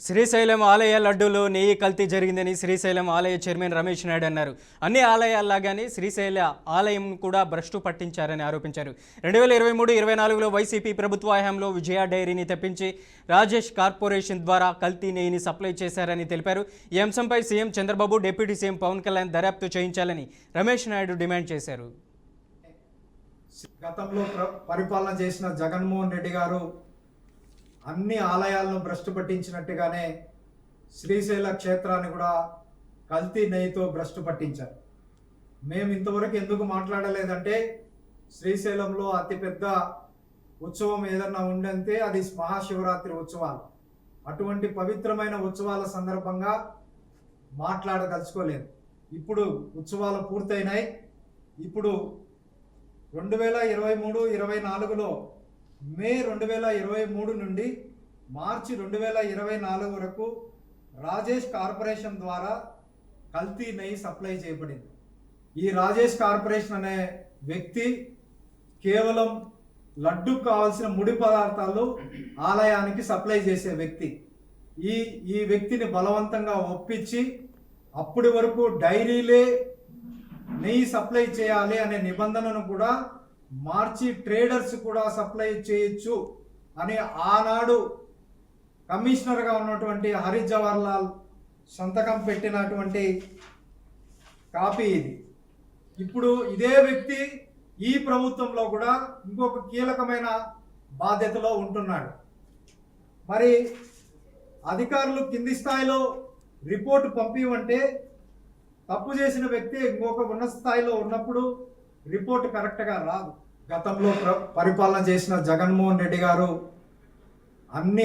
శ్రీశైలం ఆలయ లడ్డూలో నెయ్యి కల్తీ జరిగిందని శ్రీశైలం ఆలయ చైర్మన్ రమేష్ నాయుడు అన్నారు. అన్ని ఆలయాల్లాగానే శ్రీశైల ఆలయం కూడా భ్రష్టు పట్టించారని ఆరోపించారు. 2023-24లో వైసీపీ ప్రభుత్వ హయాంలో విజయ డైరీని తెప్పించి రాజేష్ కార్పొరేషన్ ద్వారా కల్తీ నెయ్యిని సప్లై చేశారని తెలిపారు. ఈ అంశంపై CM Chandrababu, deputy CM Pawan Kalyan దర్యాప్తు చేయించాలని రమేష్ నాయుడు డిమాండ్ చేశారు. గతంలో పరిపాలన చేసిన జగన్మోహన్ రెడ్డి గారు అన్ని ఆలయాలను భ్రష్టు పట్టించినట్టుగానే శ్రీశైల క్షేత్రాన్ని కూడా కల్తీ నెయ్యితో భ్రష్టు పట్టించారు. మేము ఇంతవరకు ఎందుకు మాట్లాడలేదంటే శ్రీశైలంలో అతిపెద్ద ఉత్సవం ఏదన్నా ఉండంతే అది మహాశివరాత్రి ఉత్సవాలు. అటువంటి పవిత్రమైన ఉత్సవాల సందర్భంగా మాట్లాడదలుచుకోలేదు. ఇప్పుడు ఉత్సవాలు పూర్తయినాయి. ఇప్పుడు 2023-24లో మే 2023 నుండి మార్చి 2024 వరకు రాజేష్ కార్పొరేషన్ ద్వారా కల్తీ నెయ్యి సప్లై చేయబడింది. ఈ రాజేష్ కార్పొరేషన్ అనే వ్యక్తి కేవలం లడ్డూకు కావాల్సిన ముడి పదార్థాలు ఆలయానికి సప్లై చేసే వ్యక్తి. ఈ వ్యక్తిని బలవంతంగా ఒప్పించి అప్పటి వరకు డైరీలే నెయ్యి సప్లై చేయాలి అనే నిబంధనను కూడా మార్చి ట్రేడర్స్ కూడా సప్లై చేయొచ్చు అని ఆనాడు కమిషనర్గా ఉన్నటువంటి హరి జవహర్ లాల్ సంతకం పెట్టినటువంటి కాపీ ఇది. ఇప్పుడు ఇదే వ్యక్తి ఈ ప్రభుత్వంలో కూడా ఇంకొక కీలకమైన బాధ్యతలో ఉంటున్నాడు. మరి అధికారులు కింది స్థాయిలో రిపోర్టు పంపివంటే తప్పు చేసిన వ్యక్తి ఇంకొక ఉన్నత స్థాయిలో ఉన్నప్పుడు రిపోర్ట్ కరెక్ట్గా రాదు. గతంలో పరిపాలన చేసిన జగన్మోహన్ రెడ్డి గారు అన్ని